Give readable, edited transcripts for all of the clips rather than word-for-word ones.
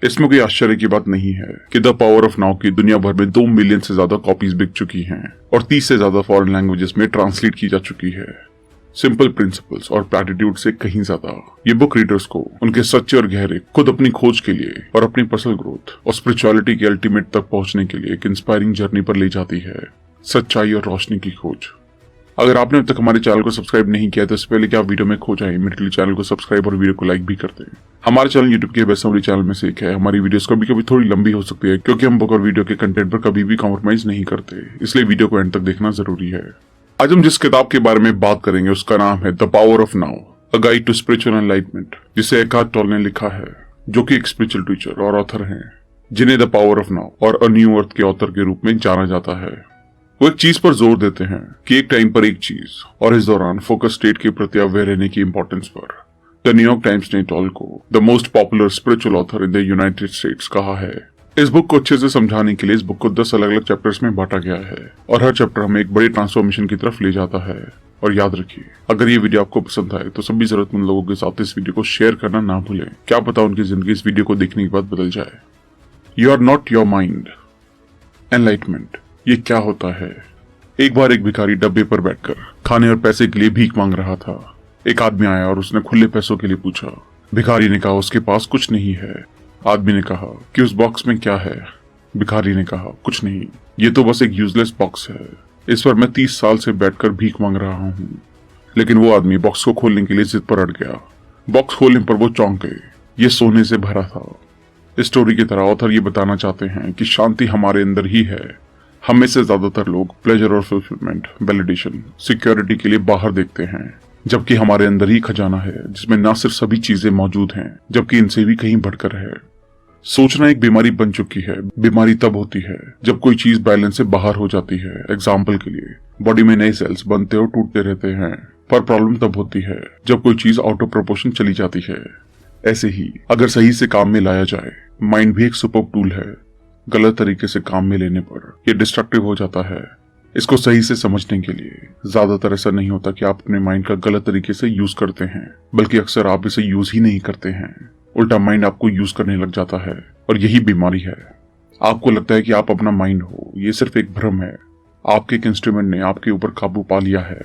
इसमें कोई आश्चर्य की बात नहीं है कि द पावर ऑफ नाउ की दुनिया भर में 2 मिलियन से ज्यादा कॉपीज बिक चुकी हैं और 30 से ज्यादा फॉरेन लैंग्वेजेस में ट्रांसलेट की जा चुकी है। सिंपल प्रिंसिपल्स और प्लैटिट्यूड से कहीं ज्यादा ये बुक रीडर्स को उनके सच्चे और गहरे खुद अपनी खोज के लिए और अपनी पर्सनल ग्रोथ और स्पिरिचुअलिटी के अल्टीमेट तक पहुंचने के लिए एक इंस्पायरिंग जर्नी पर ले जाती है। सच्चाई और रोशनी की खोज। अगर आपने अब तक हमारे चैनल को सब्सक्राइब नहीं किया तो इससे पहले कि आप वीडियो में खो जाएं, इमीडिएटली चैनल को सब्सक्राइब और वीडियो को लाइक भी कर दें। हमारे चैनल यूट्यूब के बेस्ट समरी चैनल में से एक है। हमारी वीडियोस कभी कभी थोड़ी लंबी हो सकती है क्योंकि हम बुक और वीडियो के कंटेंट पर कभी भी कॉम्प्रोमाइज नहीं करते, इसलिए वीडियो को एंड तक देखना जरूरी है। आज हम जिस किताब के बारे में बात करेंगे उसका नाम है the power of now, a guide to spiritual enlightenment, जिसे एकार्ट टोले ने लिखा है, जो कि एक स्पिरिचुअल टीचर और ऑथर हैं, जिन्हें द पावर ऑफ नाउ और अ न्यू अर्थ के ऑथर के रूप में जाना जाता है। वो एक चीज पर जोर देते हैं कि एक टाइम पर एक चीज और इस दौरान फोकस स्टेट के प्रति अवेयर रहने की इंपॉर्टेंस पर। द न्यूयॉर्क टाइम्स ने टॉल को the most popular spiritual author in the United states कहा है। इस बुक को अच्छे से समझाने के लिए इस बुक को 10 अलग अलग चैप्टर्स में बांटा गया है और हर चैप्टर हमें एक बड़ी ट्रांसफॉर्मेशन की तरफ ले जाता है। और याद रखिए, अगर ये वीडियो आपको पसंद आए तो सभी जरूरतमंद लोगों के साथ इस वीडियो को शेयर करना ना भूलें। क्या पता उनकी जिंदगी इस वीडियो को देखने के बाद बदल जाए। You are not your mind. Enlightenment, ये क्या होता है? एक बार एक भिखारी डब्बे पर बैठकर खाने और पैसे के लिए भीख मांग रहा था। एक आदमी आया और उसने खुले पैसों के लिए पूछा। भिखारी ने कहा उसके पास कुछ नहीं है। आदमी ने कहा कि उस बॉक्स में क्या है? भिखारी ने कहा कुछ नहीं, ये तो बस एक यूजलेस बॉक्स है। इस पर मैं 30 साल से बैठकर भीख मांग रहा हूँ। लेकिन वो आदमी बॉक्स को खोलने के लिए जिद पर अड़ गया। बॉक्स खोलने पर वो चौंक गए, ये सोने से भरा था। इस स्टोरी की तरह ऑथर ये बताना चाहते हैं कि शांति हमारे अंदर ही है। हम में से ज्यादातर लोग प्लेजर और फुलफिलमेंट, वैलिडेशन, सिक्योरिटी के लिए बाहर देखते हैं, जबकि हमारे अंदर ही खजाना है जिसमें ना सिर्फ सभी चीजें मौजूद हैं जबकि इनसे भी कहीं बढ़कर है। सोचना एक बीमारी बन चुकी है। बीमारी तब होती है जब कोई चीज बैलेंस से बाहर हो जाती है। एग्जाम्पल के लिए, बॉडी में नए सेल्स बनते और टूटते रहते हैं, पर प्रॉब्लम तब होती है जब कोई चीज आउट ऑफ प्रोपोर्शन चली जाती है। ऐसे ही अगर सही से काम में लाया जाए, माइंड भी एक सुपर टूल है। गलत तरीके से काम में लेने पर यह डिस्ट्रक्टिव हो जाता है। इसको सही से समझने के लिए ज्यादातर ऐसा नहीं होता कि आप अपने माइंड का गलत तरीके से यूज करते हैं, बल्कि अक्सर आप इसे यूज ही नहीं करते हैं। उल्टा माइंड आपको यूज करने लग जाता है और यही बीमारी है। आपको लगता है कि आप अपना माइंड हो, ये सिर्फ एक भ्रम है। आपके एक इंस्ट्रूमेंट ने आपके ऊपर काबू पा लिया है।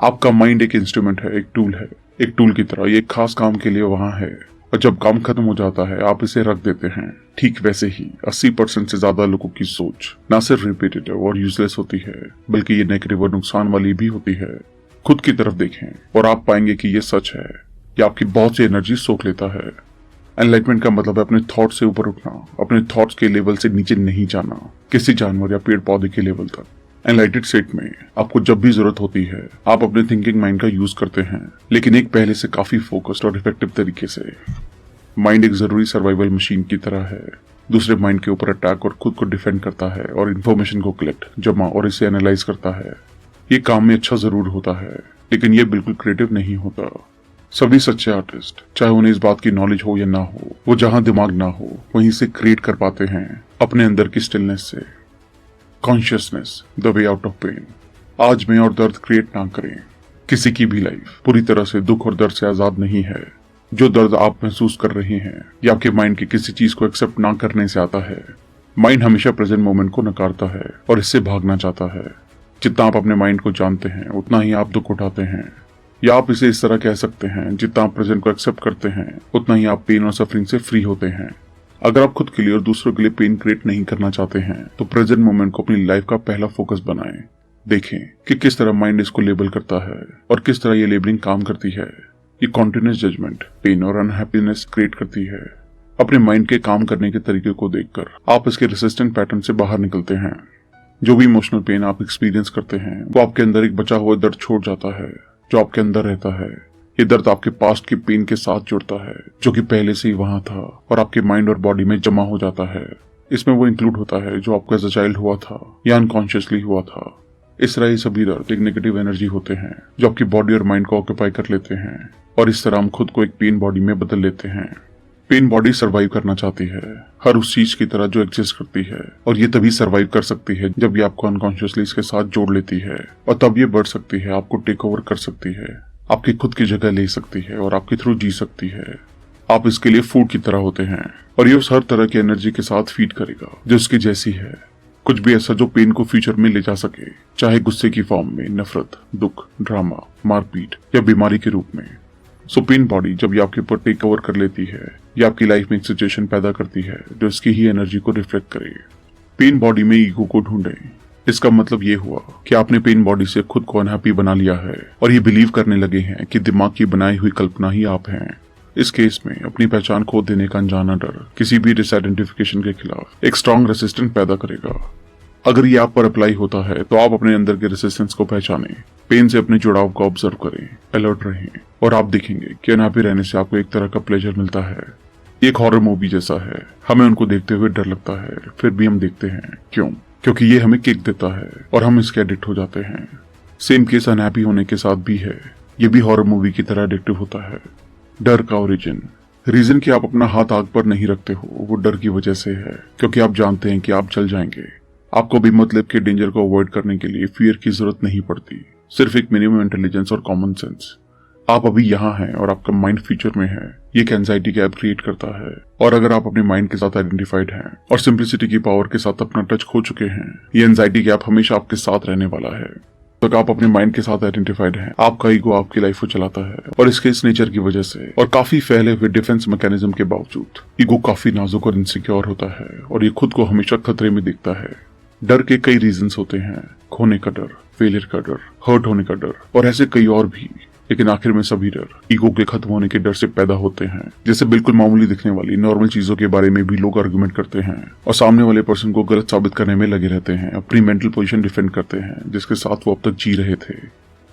आपका माइंड एक इंस्ट्रूमेंट है, एक टूल है। एक टूल की तरह ये एक खास काम के लिए वहां है और जब काम खत्म हो जाता है आप इसे रख देते हैं। ठीक वैसे ही 80% से ज्यादा लोगों की सोच ना सिर्फ रिपीटेटिव और यूजलेस होती है, बल्कि ये नेगेटिव और नुकसान वाली भी होती है। खुद की तरफ देखें और आप पाएंगे कि ये सच है। ये आपकी बहुत सी एनर्जी सोख लेता है। एनलाइटमेंट का मतलब है अपने थॉट से ऊपर उठना, अपने थॉट्स के लेवल से नीचे नहीं जाना, किसी जानवर या पेड़ पौधे के लेवल तक। एनलाइटेड स्टेट में आपको जब भी जरूरत होती है आप अपने थिंकिंग माइंड का यूज करते हैं, लेकिन एक पहले से काफी फोकस्ड और इफेक्टिव तरीके से। माइंड एक जरूरी सर्वाइवल मशीन की तरह है। दूसरे माइंड के ऊपर अटैक और खुद को डिफेंड करता है और इन्फॉर्मेशन को कलेक्ट, जमा और इसे एनालाइज करता है। ये काम में अच्छा जरूर होता है, लेकिन ये बिल्कुल क्रिएटिव नहीं होता। सभी सच्चे आर्टिस्ट, चाहे उन्हें इस बात की नॉलेज हो या ना हो, वो जहां दिमाग ना हो वहीं से क्रिएट कर पाते हैं अपने अंदर की स्टिलनेस से। Consciousness, the way out of pain. आज में और दर्द क्रिएट ना करें। किसी की भी लाइफ पूरी तरह से दुख और दर्द से आजाद नहीं है। जो दर्द आप महसूस कर रहे हैं ये आपके माइंड की किसी चीज को एक्सेप्ट ना करने से आता है। माइंड हमेशा प्रेजेंट मोमेंट को नकारता है और इससे भागना चाहता है। जितना आप अपने माइंड को जानते हैं उतना ही आप दुख उठाते हैं, या आप इसे इस तरह कह सकते हैं, जितना आप प्रेजेंट को एक्सेप्ट करते हैं उतना ही आप पेन और सफरिंग से फ्री होते हैं। अगर आप खुद के लिए और दूसरों के लिए पेन क्रिएट नहीं करना चाहते हैं तो प्रेजेंट मोमेंट को अपनी लाइफ का पहला फोकस बनाएं। देखें कि किस तरह माइंड इसको लेबल करता है और किस तरह ये लेबलिंग काम करती है। ये कॉन्टिन्यूस जजमेंट पेन और अनहैप्पीनेस क्रिएट करती है। अपने माइंड के काम करने के तरीके को देखकर आप इसके रेसिस्टेंट पैटर्न से बाहर निकलते हैं। जो भी इमोशनल पेन आप एक्सपीरियंस करते हैं वो आपके अंदर एक बचा हुआ दर्द छोड़ जाता है जो आपके अंदर रहता है। ये दर्द आपके पास्ट की पेन के साथ जुड़ता है जो कि पहले से ही वहां था और आपके माइंड और बॉडी में जमा हो जाता है। इसमें वो इंक्लूड होता है जो आपका एज अ चाइल्ड हुआ था या अनकॉन्शियसली हुआ था। इस तरह ये सभी दर्द एक नेगेटिव एनर्जी होते हैं जो आपकी बॉडी और माइंड को ऑक्यूपाई कर लेते हैं और इस तरह हम खुद को एक पेन बॉडी में बदल लेते हैं। पेन बॉडी सरवाइव करना चाहती है हर उस चीज की तरह जो एग्जिस्ट करती है, और ये तभी सरवाइव कर सकती है जब ये आपको अनकॉन्शियसली इसके साथ जोड़ लेती है, और तब ये बढ़ सकती है, आपको टेक ओवर कर सकती है, आपकी खुद की जगह ले सकती है और आपके थ्रू जी सकती है। आप इसके लिए फूड की तरह होते हैं और ये उस हर तरह की एनर्जी के साथ फीड करेगा जो उसकी जैसी है। कुछ भी ऐसा जो पेन को फ्यूचर में ले जा सके, चाहे गुस्से की फॉर्म में, नफरत, दुख, ड्रामा, मारपीट या बीमारी के रूप में। सो पेन बॉडी जब ये आपके ऊपर टेक ओवर कर लेती है, ये आपकी लाइफ में एक सिचुएशन पैदा करती है जो इसकी ही एनर्जी को रिफ्लेक्ट करे। पेन बॉडी में ईगो को ढूंढें। इसका मतलब ये हुआ कि आपने पेन बॉडी से खुद को अनहैप्पी बना लिया है और ये बिलीव करने लगे हैं कि दिमाग की बनाई हुई कल्पना ही आप हैं। इस केस में अपनी पहचान खो देने का अनजाना डर किसी भी डिसआइडेंटिफिकेशन के खिलाफ एक स्ट्रॉन्ग रेसिस्टेंस पैदा करेगा। अगर ये आप पर अप्लाई होता है तो आप अपने अंदर के रेसिस्टेंस को पहचानें, पेन से अपने जुड़ाव को ऑब्जर्व करें, अलर्ट रहें और आप देखेंगे कि अनहैप्पी रहने से आपको एक तरह का प्लेजर मिलता है। ये एक हॉरर मूवी जैसा है। हमें उनको देखते हुए डर लगता है, फिर भी हम देखते हैं। क्यों? क्योंकि ये हमें किक देता है और हम इसके एडिक्ट हो जाते हैं। सेम केस अनहैप्पी होने के साथ भी है। ये भी हॉरर मूवी की तरह एडिक्टिव होता है। डर का ओरिजिन, रीजन कि आप अपना हाथ आग पर नहीं रखते हो, वो डर की वजह से है, क्योंकि आप जानते हैं कि आप जल जाएंगे। आपको भी मतलब के डेंजर को अवॉइड करने के लिए फियर की जरूरत नहीं पड़ती, सिर्फ एक मिनिमम इंटेलिजेंस और कॉमन सेंस। आप अभी यहाँ हैं और आपका माइंड फ्यूचर में है। ये एक एंजाइटी गैप क्रिएट करता है और अगर आप अपने माइंड के साथ आइडेंटिफाइड हैं और सिंप्लिसिटी की पावर के साथ अपना टच खो चुके हैं, ये एंजाइटी गैप हमेशा आपके साथ रहने वाला है। तो आप अपने माइंड के साथ आइडेंटिफाइड हैं, आपका ईगो आपकी लाइफ को चलाता है और इसके इस नेचर की वजह से और काफी फैले हुए डिफेंस मैकेनिज्म के बावजूद ईगो काफी नाजुक और इनसिक्योर होता है और ये खुद को हमेशा खतरे में देखता है। डर के कई रीजंस होते हैं, खोने का डर, फेलियर का डर, हर्ट होने का डर और ऐसे कई और भी। लेकिन आखिर में सभी डर ईगो के खत्म होने के डर से पैदा होते हैं। जैसे बिल्कुल मामूली दिखने वाली नॉर्मल चीजों के बारे में भी लोग आर्गुमेंट करते हैं और सामने वाले पर्सन को गलत साबित करने में लगे रहते हैं, अपनी मेंटल पोजीशन डिफेंड करते हैं जिसके साथ वो अब तक जी रहे थे।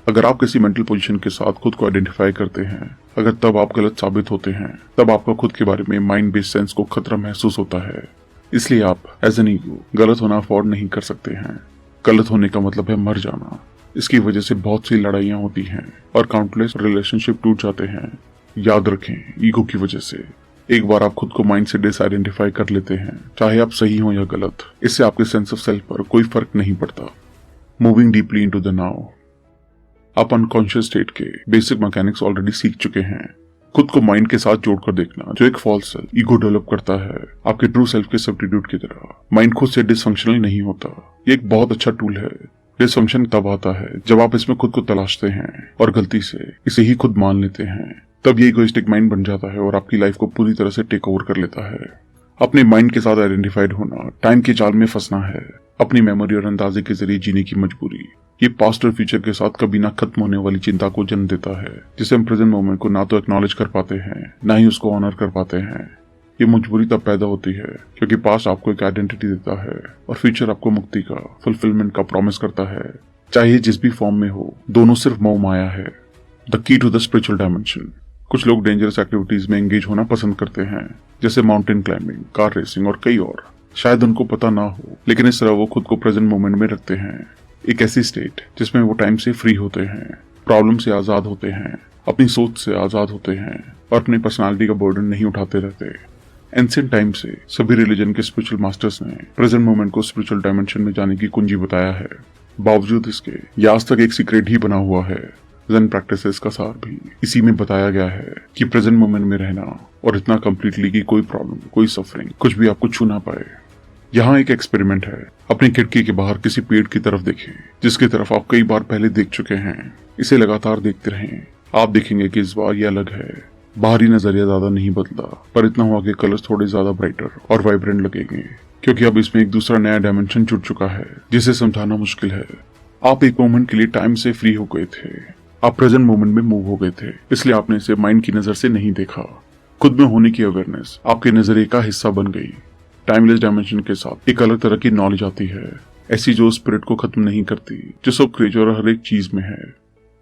अगर आप किसी मेंटल पोजीशन के साथ खुद को आइडेंटिफाई करते हैं, अगर तब आप गलत साबित होते हैं, तब आपका खुद के बारे में माइंड बेस्ड सेंस को खतरा महसूस होता है। इसलिए आप एज एन ईगो गलत होना अफोर्ड नहीं कर सकते हैं। गलत होने का मतलब है मर जाना। इसकी वजह से बहुत सी लड़ाइयां होती हैं और काउंटलेस रिलेशनशिप टूट जाते हैं। याद रखें, ईगो की वजह से एक बार आप खुद को माइंड से डिसआइडेंटिफाई कर लेते हैं, चाहे आप सही हो या गलत, इससे आपके सेंस ऑफ सेल्फ पर कोई फर्क नहीं पड़ता। Moving deeply into the now, आप अनकॉन्शियस स्टेट के बेसिक मैकेनिक्स ऑलरेडी सीख चुके हैं। खुद को माइंड के साथ जोड़कर देखना, जो एक फॉल्स सेल्फ ईगो डेवलप करता है आपके ट्रू सेल्फ के सब्स्टिट्यूट की तरह। माइंड खुद से डिसफंक्शनल नहीं होता। ये एक बहुत अच्छा टूल है। डिसफंक्शन तब आता है जब आप इसमें खुद को तलाशते हैं और गलती से इसे ही खुद मान लेते हैं। तब ये इगोइस्टिक माइंड बन जाता है और आपकी लाइफ को पूरी तरह से टेक ओवर कर लेता है। अपने माइंड के साथ आइडेंटिफाइड होना टाइम के जाल में फंसना है, अपनी मेमोरी और अंदाजे के जरिए जीने की मजबूरी। ये पास्ट और फ्यूचर के साथ कभी ना खत्म होने वाली चिंता को जन्म देता है, जिसे हम प्रेजेंट मोमेंट को ना तो एक्नॉलेज कर पाते हैं, ना ही उसको ऑनर कर पाते हैं। ये मजबूरी तब पैदा होती है क्योंकि पास्ट आपको एक आइडेंटिटी देता है और फ्यूचर आपको मुक्ति का, फुलफिलमेंट का प्रॉमिस करता है, चाहे जिस भी फॉर्म में हो। दोनों सिर्फ मोह माया है। The key to the spiritual dimension. कुछ लोग डेंजरस एक्टिविटीज में एंगेज होना पसंद करते हैं, जैसे माउंटेन क्लाइंबिंग, कार रेसिंग और कई और। शायद उनको पता ना हो, लेकिन इस तरह वो खुद को प्रेजेंट मोमेंट में रखते हैं। एक ऐसी स्टेट जिसमें वो टाइम से फ्री होते हैं, प्रॉब्लम से आजाद होते हैं, अपनी सोच से आजाद होते हैं और अपनी पर्सनालिटी का बर्डन नहीं उठाते रहते। एंशिएंट टाइम से सभी रिलीजन के स्पिरिचुअल मास्टर्स ने प्रेजेंट मोमेंट को स्पिरिचुअल डायमेंशन में जाने की कुंजी बताया है। बावजूद इसके ये आज तक एक सीक्रेट ही बना हुआ है। ज़ेन प्रैक्टिसेस का सार भी इसी में बताया गया है कि प्रेजेंट मोमेंट में रहना और इतना कंप्लीटली कि कोई प्रॉब्लम, कोई सफरिंग, कुछ भी आपको छू ना पाए। यहाँ एक एक्सपेरिमेंट है। अपनी खिड़की के बाहर किसी पेड़ की तरफ देखें जिसकी तरफ आप कई बार पहले देख चुके हैं। इसे लगातार देखते रहें। आप देखेंगे कि इस बार ये अलग है। बाहरी नजरिया ज्यादा नहीं बदला, पर इतना हुआ कि कलर्स थोड़े ज्यादा ब्राइटर और वाइब्रेंट लगेंगे, क्योंकि अब इसमें एक दूसरा नया डायमेंशन जुड़ चुका है जिसे समझाना मुश्किल है। आप एक मोमेंट के लिए टाइम से फ्री हो गए थे। आप प्रेजेंट मोमेंट में मूव हो गए थे, इसलिए आपने इसे माइंड की नजर से नहीं देखा। खुद में होने की अवेयरनेस आपके नजरिए का हिस्सा बन गई। टाइमलेस डायमेंशन के साथ एक अलग तरह की नॉलेज आती है, ऐसी जो स्पिरिट को खत्म नहीं करती, जो सब क्रिएचर और हर एक चीज में है।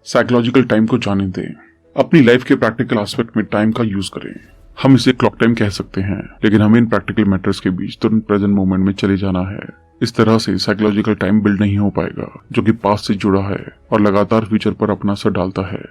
साइकोलॉजिकल टाइम को जाने दें। अपनी लाइफ के प्रैक्टिकल एस्पेक्ट में टाइम का यूज करें। हम इसे क्लॉक टाइम कह सकते हैं, लेकिन हमें इन प्रैक्टिकल मैटर्स के बीच तुरंत प्रेजेंट मोमेंट में चले जाना है। इस तरह से साइकोलॉजिकल टाइम बिल्ड नहीं हो पाएगा, जो कि पास्ट से जुड़ा है और लगातार फ्यूचर पर अपना असर डालता है।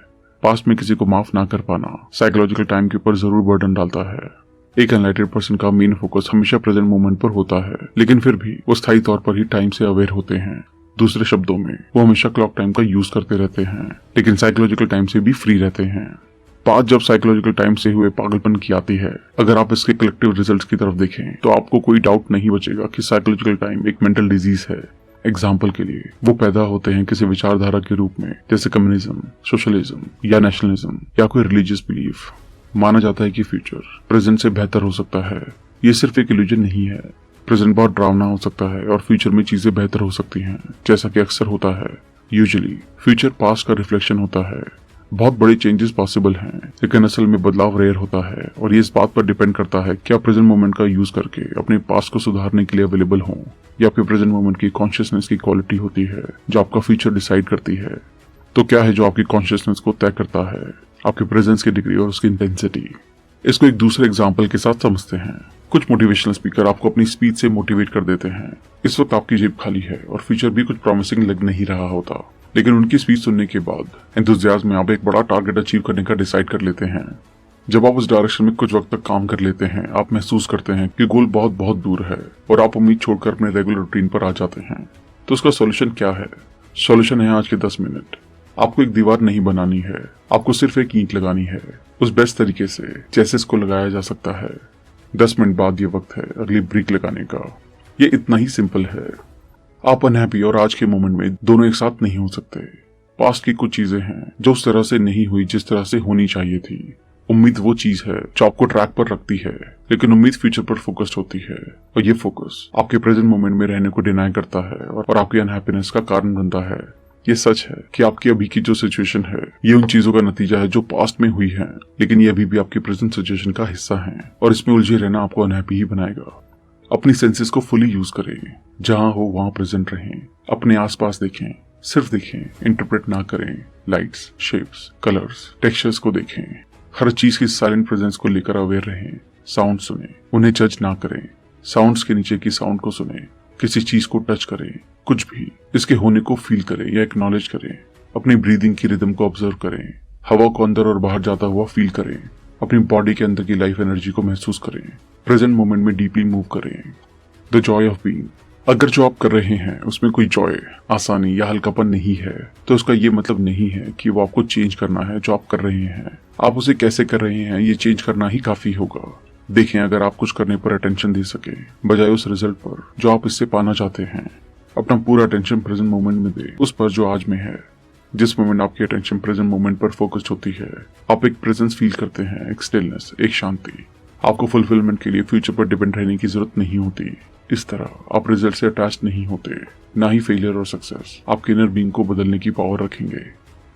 पास्ट में किसी को माफ ना कर पाना साइकोलॉजिकल टाइम के ऊपर जरूर बर्डन डालता है। एक एनलाइटेड पर्सन का मेन फोकस हमेशा प्रेजेंट मोमेंट पर होता है, लेकिन फिर भी वो स्थायी तौर पर ही टाइम से अवेयर होते हैं। दूसरे शब्दों में वो हमेशा क्लॉक टाइम का यूज करते रहते हैं, लेकिन साइकोलॉजिकल टाइम से भी फ्री रहते हैं। बात जब साइकोलॉजिकल टाइम से हुए पागलपन की आती है, अगर आप इसके कलेक्टिव रिजल्ट्स की तरफ देखें तो आपको कोई डाउट नहीं बचेगा कि साइकोलॉजिकल टाइम एक मेंटल डिजीज है। एग्जाम्पल के लिए वो पैदा होते हैं किसी विचारधारा के रूप में, जैसे कम्युनिज्म, सोशलिज्म या नेशनलिज्म या कोई रिलीजियस बिलीफ। माना जाता है कि फ्यूचर प्रेजेंट से बेहतर हो सकता है। ये सिर्फ एक इल्यूजन नहीं है। प्रेजेंट बहुत डरावना हो सकता है और फ्यूचर में चीजें बेहतर हो सकती हैं, जैसा कि अक्सर होता है। यूजुअली फ्यूचर पास्ट का रिफ्लेक्शन होता है। बहुत बड़े चेंजेस पॉसिबल हैं, लेकिन असल में बदलाव रेयर होता है और ये इस बात पर डिपेंड करता है कि आप प्रेजेंट मोमेंट का यूज करके अपने पास्ट को सुधारने के लिए अवेलेबल हों, या फिर प्रेजेंट मोमेंट की कॉन्शियसनेस की क्वालिटी होती है जो आपका फ्यूचर डिसाइड करती है। तो क्या है जो आपकी कॉन्शियसनेस को तय करता है? आपके प्रेजेंस की डिग्री और उसकी इंटेंसिटी। इसको एक दूसरे एग्जाम्पल के साथ समझते हैं। कुछ मोटिवेशनल स्पीकर आपको अपनी स्पीच से मोटिवेट कर देते हैं। इस वक्त आपकी जेब खाली है और फ्यूचर भी कुछ प्रॉमिसिंग लग नहीं रहा होता, लेकिन उनकी स्पीच सुनने के बाद एंथुसियाज्म में आप एक बड़ा टारगेट अचीव करने का डिसाइड कर लेते हैं। जब आप उस डायरेक्शन में कुछ वक्त तक काम कर लेते हैं, आप महसूस करते हैं कि गोल बहुत बहुत दूर है और आप उम्मीद छोड़कर अपने रेगुलर रूटीन पर आ जाते हैं। तो उसका सॉल्यूशन क्या है? सॉल्यूशन है आज के 10 मिनट। आपको एक दीवार नहीं बनानी है, आपको सिर्फ एक ईंट लगानी है, उस बेस्ट तरीके से जैसे इसको लगाया जा सकता है। 10 मिनट बाद ये वक्त है अगली ब्रिक लगाने का। ये इतना ही सिंपल है। आप अनहैप्पी और आज के मोमेंट में दोनों एक साथ नहीं हो सकते। पास्ट की कुछ चीजें हैं जो उस तरह से नहीं हुई जिस तरह से होनी चाहिए थी। उम्मीद वो चीज है जो आपको ट्रैक पर रखती है, लेकिन उम्मीद फ्यूचर पर फोकस्ड होती है और ये फोकस आपके प्रेजेंट मोमेंट में रहने को डिनाई करता है और आपकी अनहैप्पीनेस का कारण बनता है। ये सच है कि आपकी अभी की जो सिचुएशन है ये उन चीजों का नतीजा है जो पास्ट में हुई है, लेकिन ये अभी भी आपकी प्रेजेंट सिचुएशन का हिस्सा है और इसमें उलझे रहना आपको अनहैप्पी ही बनाएगा। अपनी सेंसेस को फुली यूज करें, जहां हो वहां प्रेजेंट रहें, अपने आसपास देखें, सिर्फ देखें, इंटरप्रेट ना करें। लाइट्स, शेप्स, कलर्स, टेक्सचर्स को देखें। हर चीज की साइलेंट प्रेजेंस को लेकर अवेयर रहें। साउंड सुने, उन्हें जज ना करें। साउंड्स के नीचे की साउंड को सुने, किसी चीज को टच करें, कुछ भी इसके होने को फील करें या एक्नॉलेज करें। अपनी ब्रीदिंग की रिदम को ऑब्जर्व करें। हवा को अंदर और बाहर जाता हुआ फील करें। अपनी बॉडी के अंदर की लाइफ एनर्जी को महसूस करें। प्रेजेंट मोमेंट में डीपली मूव करें। The Joy of being. अगर जो आप कर रहे हैं उसमें कोई जॉय, आसानी या हल्कापन नहीं है, तो उसका ये मतलब नहीं है कि वो आपको चेंज करना है जो आप कर रहे हैं। आप उसे कैसे कर रहे हैं ये चेंज करना ही काफी होगा। देखें, अगर आप कुछ करने पर अटेंशन दे सके बजाय उस रिजल्ट पर जो आप इससे पाना चाहते हैं, अपना पूरा अटेंशन प्रेजेंट मोमेंट में दे, उस पर जो आज में है। जिस मोमेंट आपकी अटेंशन प्रेजेंट मोमेंट पर फोकस्ड होती है, आप एक प्रेजेंस फील करते हैं, एक स्टिलनेस, एक शांति। आपको फुलफिलमेंट के लिए फ्यूचर पर डिपेंड रहने की जरूरत नहीं होती। इस तरह आप रिजल्ट से अटैच नहीं होते, ना ही फेलियर और सक्सेस आपके इनर बीइंग को बदलने की पावर रखेंगे।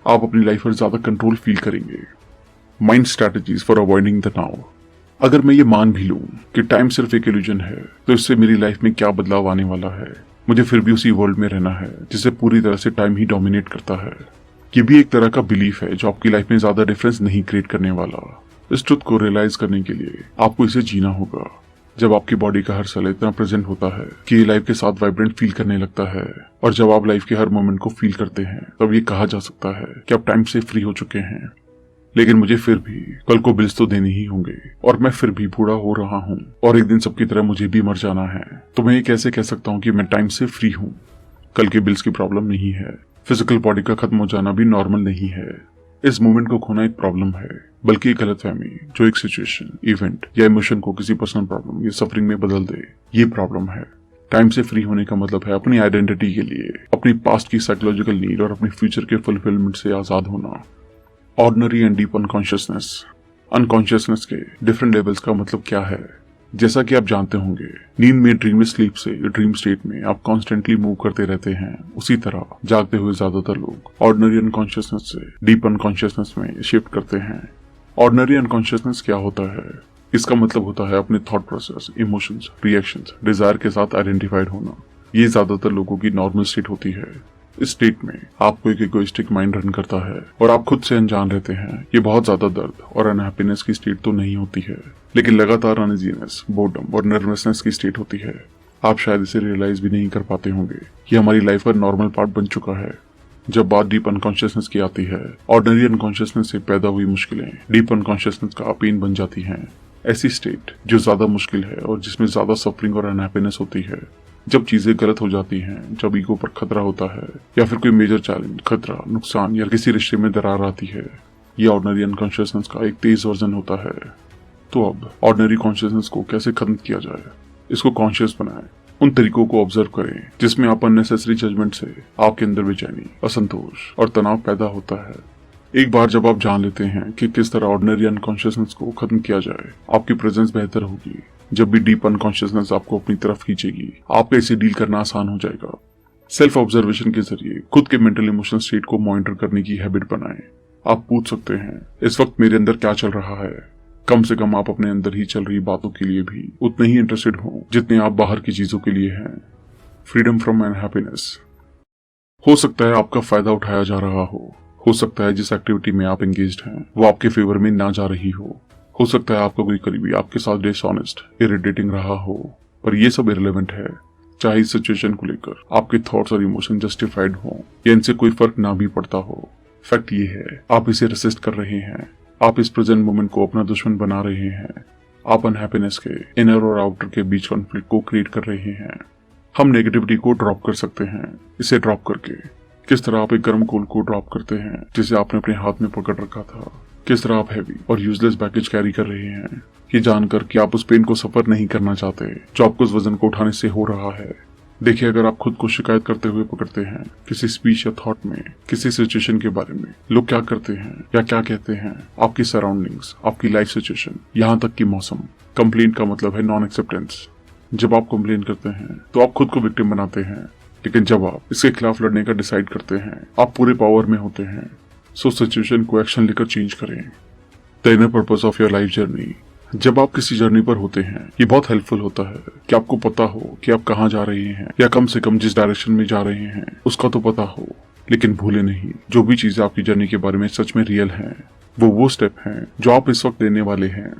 आप अपनी लाइफ पर ज्यादा कंट्रोल फील करेंगे। Mind strategies for avoiding the now. अगर मैं ये मान भी लूं कि टाइम सिर्फ एक इल्यूजन है, तो इससे मेरी लाइफ में क्या बदलाव आने वाला है? मुझे फिर भी उसी वर्ल्ड में रहना है जिसे पूरी तरह से टाइम ही डोमिनेट करता है। ये भी एक तरह का बिलीफ है जो आपकी लाइफ में ज्यादा डिफरेंस नहीं क्रिएट करने वाला। इस ट्रुथ को रियलाइज करने के लिए आपको इसे जीना होगा। जब आपकी बॉडी का हर सेल इतना प्रेजेंट होता है कि ये लाइफ के साथ वाइब्रेंट फील करने लगता है, और जब आप लाइफ के हर मोमेंट को फील करते हैं, तब ये कहा जा सकता है कि आप टाइम से फ्री हो चुके हैं। लेकिन मुझे फिर भी कल को बिल्स तो देने ही होंगे, और मैं फिर भी बूढ़ा हो रहा हूँ, और एक दिन सबकी तरह मुझे भी मर जाना है। तो मैं ये कैसे कह सकता हूँ कि मैं टाइम से फ्री हूँ? कल के बिल्स की प्रॉब्लम नहीं है, फिजिकल बॉडी का खत्म हो जाना भी नॉर्मल नहीं है। इस मोमेंट को खोना एक प्रॉब्लम है, बल्कि एक गलतफहमी जो एक सिचुएशन, इवेंट या इमोशन को किसी पर्सनल प्रॉब्लम या सफरिंग में बदल दे, ये प्रॉब्लम है। टाइम से फ्री होने का मतलब है अपनी आइडेंटिटी के लिए, अपनी पास्ट की साइकोलॉजिकल नीड और अपनी फ्यूचर के फुलफिलमेंट से आजाद होना। Ordinary and deep unconsciousness. Unconsciousness के डिफरेंट लेवल्स का मतलब क्या है? जैसा कि आप जानते होंगे, नींद में ड्रीमलेस स्लीप से ड्रीम स्टेट में आप कॉन्स्टेंटली मूव करते रहते हैं। उसी तरह जागते हुए ज्यादातर लोग ऑर्डिनरी अनकॉन्शियसनेस से डीप अनकॉन्शियसनेस में शिफ्ट करते हैं। ऑर्डिनरी अनकॉन्शियसनेस क्या होता है? इसका मतलब होता है अपने thought process, emotions, reactions, desire के साथ आइडेंटिफाइड होना। ये ज्यादातर लोगों की नॉर्मल स्टेट होती है। इस स्टेट में आपको एक इगोइस्टिक माइंड रन करता है और आप खुद से अनजान रहते हैं। ये बहुत ज्यादा दर्द और अनहैप्पीनेस की स्टेट तो नहीं होती है, लेकिन लगातार अनइजीनेस, बोर्डम और नर्वसनेस की स्टेट होती है। आप शायद इसे रियलाइज भी नहीं कर पाते होंगे। ये हमारी लाइफ का नॉर्मल पार्ट बन चुका है। जब बात डीप अनकॉन्शियसनेस की आती है, ऑर्डिनरी अनकॉन्शियसनेस से पैदा हुई मुश्किलें डीप अनकॉन्शियसनेस का पेन बन जाती हैं। ऐसी स्टेट जो ज्यादा मुश्किल है और जिसमें ज्यादा सफरिंग और अनहैप्पीनेस होती है, जब चीजें गलत हो जाती हैं, जब ईगो पर खतरा होता है, या फिर कोई मेजर चैलेंज, खतरा, नुकसान या किसी रिश्ते में दरार आती है। ये ऑर्डिनरी अनकॉन्शियसनेस का एक तेज वर्जन होता है। तो अब ऑर्डिनरी कॉन्शियसनेस को कैसे खत्म किया जाए, इसको कॉन्शियस बनाएं। उन तरीकों को ऑब्जर्व करें जिसमें आप अननेसेसरी जजमेंट से आपके अंदर बेचैनी, असंतोष और तनाव पैदा होता है। एक बार जब आप जान लेते हैं कि किस तरह ऑर्डिनरी अनकॉन्शियसनेस को खत्म किया जाए, आपकी प्रेजेंस बेहतर होगी। जब भी डीप अनकॉन्शियसनेस आपको अपनी तरफ खींचेगी, आपको इसे डील करना आसान हो जाएगा। सेल्फ ऑब्जर्वेशन के जरिए खुद के मेंटल इमोशनल स्टेट को मॉनिटर करने की हैबिट बनाएं। आप पूछ सकते हैं, इस वक्त मेरे अंदर क्या चल रहा है। कम से कम आप अपने अंदर ही चल रही बातों के लिए भी उतने ही इंटरेस्टेड हो जितने आप बाहर की चीजों के लिए हैं। Freedom from unhappiness. हो सकता है आपका फायदा उठाया जा रहा हो सकता है जिस एक्टिविटी में आप एंगेज्ड हैं वो आपके फेवर में ना जा रही हो सकता है आपका कोई करीबी आपके साथ डिसऑनेस्ट, इरिटेटिंग रहा हो, पर ये सब इररिलेवेंट है। चाहे इस सिचुएशन को लेकर आपके थॉट्स और इमोशन जस्टिफाइड हो या इनसे कोई फर्क ना भी पड़ता हो, फैक्ट ये है आप इसे रेसिस्ट कर रहे हैं। आप इस प्रेजेंट मोमेंट को अपना दुश्मन बना रहे हैं। आप अनहैप्पीनेस के इनर और आउटर के बीच कॉन्फ्लिक्ट को क्रिएट कर रहे हैं। हम नेगेटिविटी को ड्रॉप कर सकते हैं। इसे ड्रॉप करके किस तरह आप एक गर्म कोल को ड्रॉप करते हैं जिसे आपने अपने हाथ में पकड़ रखा था। किस तरह आप हैवी और यूजलेस बैगेज कैरी कर रहे हैं, ये जानकर कि आप उस पेन को सफर नहीं करना चाहते जो आपको उस वजन को उठाने से हो रहा है। देखिए, अगर आप खुद को शिकायत करते हुए पकड़ते हैं किसी स्पीच या थॉट में, किसी सिचुएशन के बारे में, लोग क्या करते हैं या क्या कहते हैं, आपकी सराउंडिंग्स, आपकी लाइफ सिचुएशन, यहाँ तक कि मौसम, कंप्लेंट का मतलब है नॉन एक्सेप्टेंस। जब आप कंप्लेन करते हैं तो आप खुद को विक्टिम बनाते हैं, लेकिन जब आप इसके खिलाफ लड़ने का डिसाइड करते हैं, आप पूरे पावर में होते हैं। सो सिचुएशन को एक्शन लेकर चेंज करें। The inner purpose of your life journey. जब आप किसी जर्नी पर होते हैं, ये बहुत हेल्पफुल होता है कि आपको पता हो कि आप कहाँ जा रहे हैं, या कम से कम जिस डायरेक्शन में जा रहे हैं उसका तो पता हो। लेकिन भूले नहीं, जो भी चीजें आपकी जर्नी के बारे में सच में रियल हैं, वो स्टेप हैं जो आप इस वक्त लेने वाले हैं।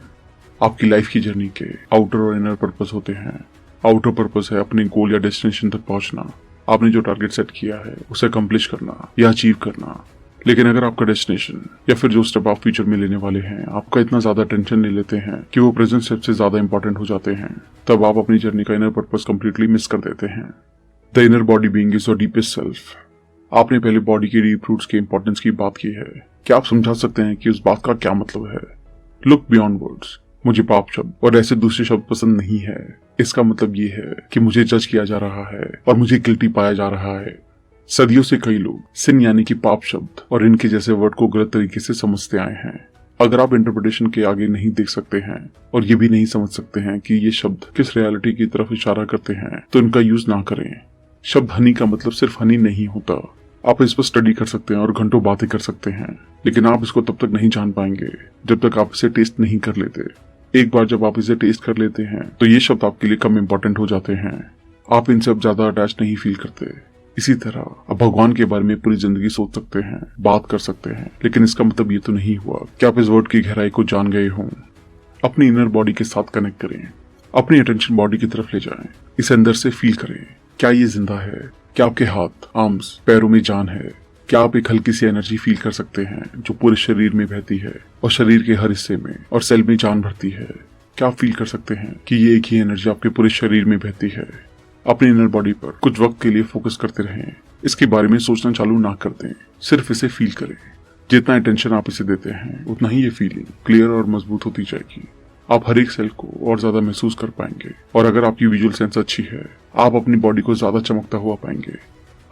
आपकी लाइफ की जर्नी के आउटर और इनर पर्पस होते हैं। आउटर पर्पस है अपने गोल या डेस्टिनेशन तक पहुंचना, आपने जो टारगेट सेट किया है उसे अकम्प्लिश करना या अचीव करना। लेकिन अगर आपका डेस्टिनेशन या फिर जो स्टेप आप फ्यूचर में लेने वाले हैं आपका इतना ज्यादा टेंशन ले लेते हैं कि वो प्रेजेंट स्टेप से ज्यादा इंपॉर्टेंट हो जाते हैं, तब आप अपनी जर्नी का इनर पर्पस कंप्लीटली मिस कर देते हैं। The inner body being is your deepest self. आपने पहले बॉडी के डीप रूट्स के इंपॉर्टेंस की बात की है। क्या आप समझा सकते हैं कि उस बात का क्या मतलब है? Look beyond words. मुझे पाप शब्द और ऐसे दूसरे शब्द पसंद नहीं है। इसका मतलब ये है कि मुझे जज किया जा रहा है और मुझे गिल्टी पाया जा रहा है। सदियों से कई लोग सिन यानी कि पाप शब्द और इनके जैसे वर्ड को गलत तरीके से समझते आए हैं। अगर आप इंटरप्रिटेशन के आगे नहीं देख सकते हैं और ये भी नहीं समझ सकते हैं कि ये शब्द किस रियलिटी की तरफ इशारा करते हैं, तो इनका यूज ना करें। शब्द हनी का मतलब सिर्फ हनी नहीं होता। आप इस पर स्टडी कर सकते हैं और घंटों बातें कर सकते हैं, लेकिन आप इसको तब तक नहीं जान पाएंगे जब तक आप इसे टेस्ट नहीं कर लेते। एक बार जब आप इसे टेस्ट कर लेते हैं तो ये शब्द आपके लिए कम इंपॉर्टेंट हो जाते हैं। आप इनसे अब ज्यादा अटैच नहीं फील करते। इसी तरह आप भगवान के बारे में पूरी जिंदगी सोच सकते हैं, बात कर सकते हैं, लेकिन इसका मतलब ये तो नहीं हुआ कि आप इस वर्ड की गहराई को जान गए हों। अपनी इनर बॉडी के साथ कनेक्ट करें, अपनी अटेंशन बॉडी की तरफ ले जाएं, इसे अंदर से फील करें। क्या ये जिंदा है? क्या आपके हाथ, आर्म्स, पैरों में जान है? क्या आप एक हल्की सी एनर्जी फील कर सकते हैं जो पूरे शरीर में बहती है और शरीर के हर हिस्से में और सेल में जान भरती है? क्या आप फील कर सकते हैं कि ये एक ही एनर्जी आपके पूरे शरीर में बहती है? अपनी इनर बॉडी पर कुछ वक्त के लिए फोकस करते रहें। इसके बारे में सोचना चालू ना कर दें, सिर्फ इसे फील करें। जितना अटेंशन आप इसे देते हैं उतना ही ये फीलिंग क्लियर और मजबूत होती जाएगी। आप हर एक सेल को और ज्यादा महसूस कर पाएंगे, और अगर आपकी विजुअल सेंस अच्छी है आप अपनी बॉडी को ज्यादा चमकता हुआ पाएंगे।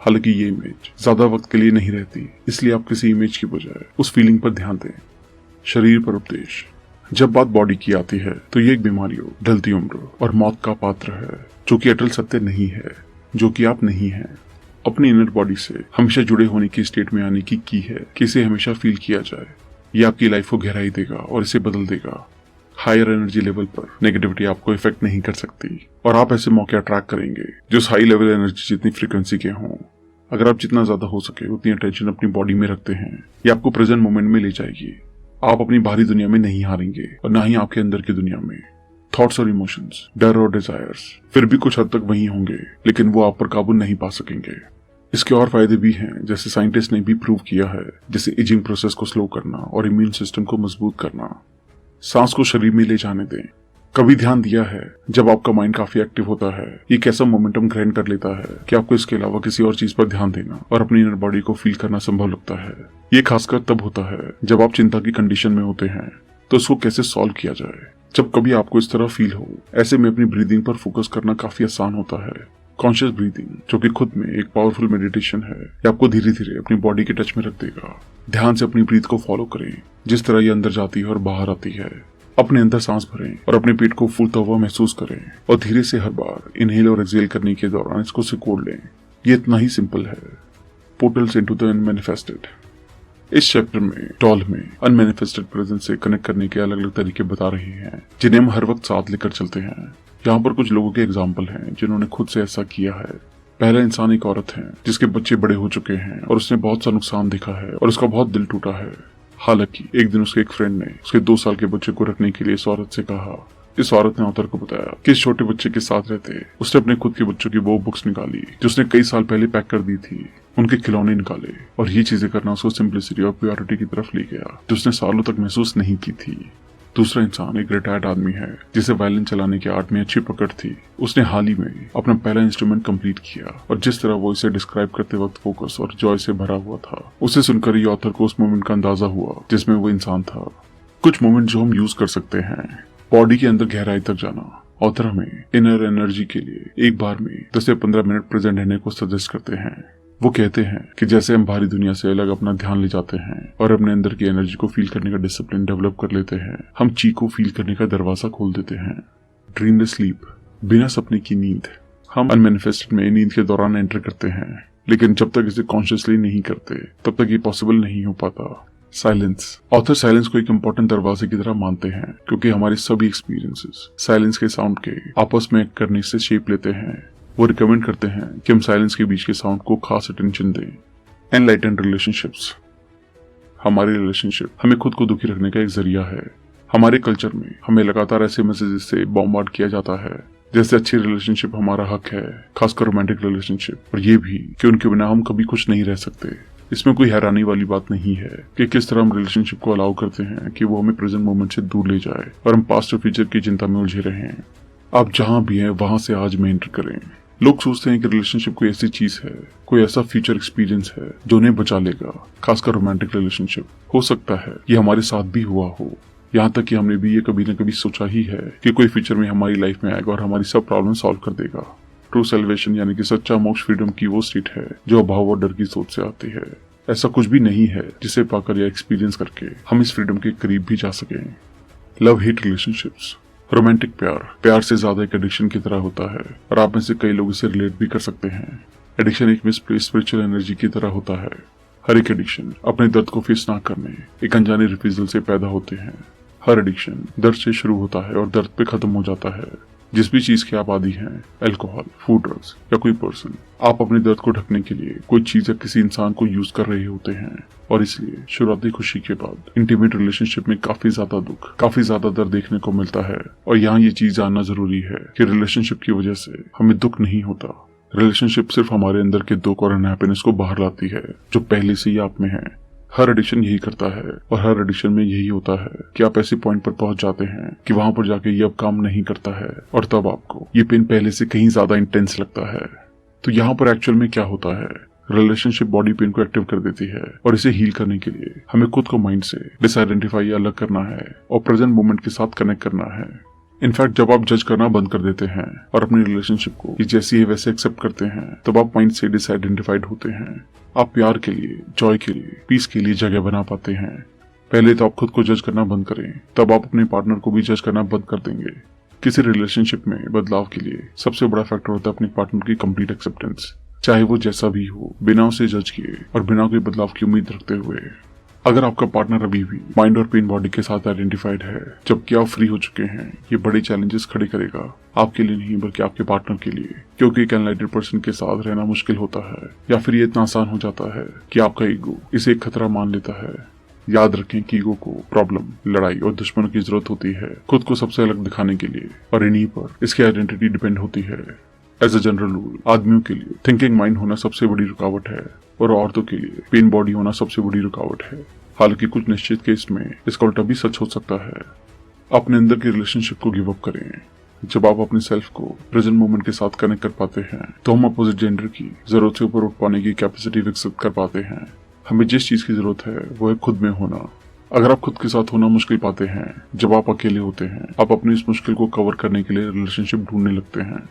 हालांकि ये इमेज ज्यादा वक्त के लिए नहीं रहती, इसलिए आप किसी इमेज की बजाय उस फीलिंग पर ध्यान दें। शरीर पर उपदेश। जब बात बॉडी की आती है तो ये एक बीमारियों, ढलती उम्र और मौत का पात्र है, जो कि अटल सत्य नहीं है, जो कि आप नहीं हैं। अपनी इनर बॉडी से हमेशा जुड़े होने की स्टेट में आने की है कि इसे हमेशा फील किया जाए। ये आपकी लाइफ को गहराई देगा और इसे बदल देगा। हायर एनर्जी लेवल पर नेगेटिविटी आपको इफेक्ट नहीं कर सकती, और आप ऐसे मौके अट्रैक्ट करेंगे जो हाई लेवल एनर्जी जितनी फ्रीक्वेंसी के हों। अगर आप जितना ज्यादा हो सके उतनी अटेंशन अपनी बॉडी में रखते हैं, ये आपको प्रेजेंट मोमेंट में ले जाएगी। आप अपनी बाहरी दुनिया में नहीं हारेंगे और ना ही आपके अंदर की दुनिया में। थॉट्स और इमोशंस, डर और डिजायर्स फिर भी कुछ हद तक वही होंगे, लेकिन वो आप पर काबू नहीं पा सकेंगे। इसके और फायदे भी हैं, जैसे साइंटिस्ट ने भी प्रूव किया है, जैसे एजिंग प्रोसेस को स्लो करना और इम्यून सिस्टम को मजबूत करना। सांस को शरीर में ले जाने दें। कभी ध्यान दिया है जब आपका माइंड काफी एक्टिव होता है ये कैसा मोमेंटम ग्रहण कर लेता है कि आपको इसके अलावा किसी और चीज पर ध्यान देना और अपनी इनर बॉडी को फील करना संभव लगता है। ये खासकर तब होता है जब आप चिंता की कंडीशन में होते हैं तो उसको कैसे सॉल्व किया जाए। जब कभी आपको इस तरह फील हो, ऐसे में अपनी ब्रीदिंग पर फोकस करना काफी आसान होता है। कॉन्शियस ब्रीदिंग, जो कि खुद में एक पावरफुल मेडिटेशन है, ये आपको धीरे धीरे अपनी बॉडी के टच में रख देगा। ध्यान से अपनी ब्रीथ को फॉलो करें, जिस तरह ये अंदर जाती है और बाहर आती है। अपने अंदर सांस भरें और अपने पेट को फूलता हुआ महसूस करें और धीरे से हर बार इनहेल और एक्सहेल करने के दौरान इसको सिकोड़ लें। ये इतना ही सिंपल है। Portals into the unmanifested. इस चैप्टर में टॉल में अनमैनिफेस्टेड प्रेजेंस से कनेक्ट करने के अलग अलग तरीके बता रहे हैं, जिन्हें हम हर वक्त साथ लेकर चलते हैं। यहाँ पर कुछ लोगों के एग्जाम्पल हैं जिन्होंने खुद से ऐसा किया है। पहला इंसान एक औरत है जिसके बच्चे बड़े हो चुके हैं और उसने बहुत सा नुकसान देखा है और उसका बहुत दिल टूटा है। हालांकि एक दिन उसके एक फ्रेंड ने उसके 2 साल के बच्चे को रखने के लिए इस औरत से कहा। इस औरत ने ऑथर को बताया कि इस छोटे बच्चे के साथ रहते उसने अपने खुद के बच्चों की वो बुक्स निकाली जो उसने कई साल पहले पैक कर दी थी, उनके खिलौने निकाले और ये चीजें करना उसको सिंप्लिसिटी और प्योरिटी की तरफ ले गया जो उसने सालों तक महसूस नहीं की थी। दूसरा इंसान एक रिटायर्ड आदमी है जिसे वायलिन चलाने के आर्ट में अच्छी पकड़ थी। उसने हाल ही में अपना पहला इंस्ट्रूमेंट कंप्लीट किया और जिस तरह वो इसे डिस्क्राइब करते वक्त फोकस और जॉय से भरा हुआ था, उसे सुनकर ही ऑथर को उस मोमेंट का अंदाजा हुआ जिसमें वो इंसान था। कुछ मोमेंट जो हम यूज कर सकते हैं, बॉडी के अंदर गहराई तक जाना। ऑथर हमें इनर एनर्जी के लिए एक बार में 10 से 15 मिनट प्रेजेंट रहने को सजेस्ट करते हैं। वो कहते हैं कि जैसे हम बाहरी दुनिया से अलग अपना ध्यान ले जाते हैं और अपने अंदर की एनर्जी को फील करने का डिसिप्लिन डेवलप कर लेते हैं, हम ची को फील करने का दरवाजा खोल देते हैं। ड्रीमलेस स्लीप, बिना सपने की नींद। हम अनमैनिफेस्टेड में नींद के दौरान एंटर करते हैं, लेकिन जब तक इसे कॉन्शियसली नहीं करते तब तक ये पॉसिबल नहीं हो पाता। साइलेंस। ऑथर साइलेंस को एक इम्पोर्टेंट दरवाजे की तरह मानते हैं क्योंकि हमारे सभी एक्सपीरियंसेस साइलेंस के साउंड के आपस में करने से शेप लेते हैं। वो रिकमेंड करते हैं कि हम साइलेंस के बीच के साउंड को खास अटेंशन दें। Enlightened relationships. हमारे रिलेशनशिप हमें खुद को दुखी रखने का एक जरिया है। हमारे कल्चर में हमें लगातार ऐसे मैसेजेस से बॉम्बार्ड किया जाता है जैसे अच्छी रिलेशनशिप हमारा हक है, खासकर रोमांटिक रिलेशनशिप, और ये भी कि उनके बिना हम कभी खुश नहीं रह सकते। इसमें कोई हैरानी वाली बात नहीं है कि किस तरह हम रिलेशनशिप को अलाउ करते हैं कि वो हमें प्रेजेंट मोमेंट से दूर ले जाए और हम पास्ट और फ्यूचर की चिंता में उलझे रहे हैं। आप जहां भी हैं वहां से आज में एंटर करें। लोग सोचते हैं कि रिलेशनशिप कोई ऐसी चीज है, कोई ऐसा फ्यूचर एक्सपीरियंस है जो उन्हें बचा लेगा। खासकर रोमांटिक रिलेशनशिप। हो सकता है ये हमारे साथ भी हुआ हो, यहाँ तक कि हमने भी ये कभी न कभी सोचा ही है कि कोई फ्यूचर में हमारी लाइफ में आएगा और हमारी सब प्रॉब्लम सॉल्व कर देगा। ट्रू सेल्वेशन यानी कि सच्चा मोक्ष फ्रीडम की वो स्टेट है जो अभाव और डर की सोच से आती है। ऐसा कुछ भी नहीं है जिसे पाकर या एक्सपीरियंस करके हम इस फ्रीडम के करीब भी जा सकें। Love hate relationships. रोमांटिक प्यार से ज्यादा एक एडिक्शन की तरह होता है और आप में से कई लोग इसे रिलेट भी कर सकते हैं। एडिक्शन एक मिसप्लेस्ड स्पिरिचुअल एनर्जी की तरह होता है। हर एक एडिक्शन अपने दर्द को फेस ना करने, एक अनजाने रिफ्यूजल से पैदा होते हैं। हर एडिक्शन दर्द से शुरू होता है और दर्द पे खत्म हो जाता है। जिस भी चीज के आप आदी हैं, अल्कोहल, फूड, ड्रग्स या कोई पर्सन, आप अपने दर्द को ढकने के लिए कोई चीज या किसी इंसान को यूज कर रहे होते हैं और इसलिए शुरुआती खुशी के बाद इंटीमेट रिलेशनशिप में काफी ज्यादा दुख, काफी ज्यादा दर्द देखने को मिलता है। और यहाँ ये चीज जानना जरूरी है कि रिलेशनशिप की वजह से हमें दुख नहीं होता। रिलेशनशिप सिर्फ हमारे अंदर के दुख और अनहैप्पीनेस को बाहर लाती है जो पहले से ही आप में है। हर एडिक्शन यही करता है और हर एडिक्शन में यही होता है कि आप ऐसे पॉइंट पर पहुंच जाते हैं कि वहां पर जाके ये अब काम नहीं करता है और तब आपको ये पेन पहले से कहीं ज्यादा इंटेंस लगता है। तो यहाँ पर एक्चुअल में क्या होता है, रिलेशनशिप बॉडी पेन को एक्टिव कर देती है और इसे हील करने के लिए हमें खुद को माइंड से डिसआइडेंटिफाई या अलग करना है और प्रेजेंट मोमेंट के साथ कनेक्ट करना है। इनफैक्ट जब आप जज करना बंद कर देते हैं और अपनी रिलेशनशिप को जैसी है वैसे एक्सेप्ट करते हैं, तब आप माइंड से डिसआइडेंटिफाइड होते हैं। आप प्यार के लिए, जॉय के लिए, पीस के लिए जगह बना पाते हैं। पहले तो आप खुद को जज करना बंद करें, तब आप अपने पार्टनर को भी जज करना बंद कर देंगे। किसी रिलेशनशिप में बदलाव के लिए सबसे बड़ा फैक्टर होता है अपने पार्टनर की कंप्लीट एक्सेप्टेंस, चाहे वो जैसा भी हो, बिना उसे जज किए और बिना कोई बदलाव की उम्मीद रखते हुए। अगर आपका पार्टनर अभी भी माइंड और पेन बॉडी के साथ आइडेंटिफाइड है जबकि आप फ्री हो चुके हैं, ये बड़े चैलेंजेस खड़े करेगा, आपके लिए नहीं बल्कि आपके पार्टनर के लिए। क्योंकि एक एनलाइटेड पर्सन के साथ रहना मुश्किल होता है या फिर ये इतना आसान हो जाता है कि आपका ईगो इसे एक खतरा मान लेता है। याद रखें कि ईगो को प्रॉब्लम, लड़ाई और दुश्मनों की जरूरत होती है खुद को सबसे अलग दिखाने के लिए, और इन्हीं पर इसकी आइडेंटिटी डिपेंड होती है। एज अ जनरल रूल, आदमियों के लिए थिंकिंग माइंड होना सबसे बड़ी रुकावट है और औरतों के लिए पेन बॉडी होना सबसे बड़ी रुकावट है। हालांकि कुछ निश्चित केस में इसका उल्टा भी सच हो सकता है। अपने अंदर के रिलेशनशिप को गिव अप करें। जब आप अपने सेल्फ को प्रेजेंट मोमेंट के साथ कनेक्ट कर पाते हैं तो हम अपोजिट जेंडर की जरूरत से ऊपर उठ पाने की कैपेसिटी विकसित कर पाते हैं। हमें जिस चीज की जरूरत है वो है खुद में होना। अगर आप खुद के साथ होना मुश्किल पाते हैं जब आप अकेले होते हैं, आप अपनी इस मुश्किल को कवर करने के लिए रिलेशनशिप ढूंढने लगते हैं।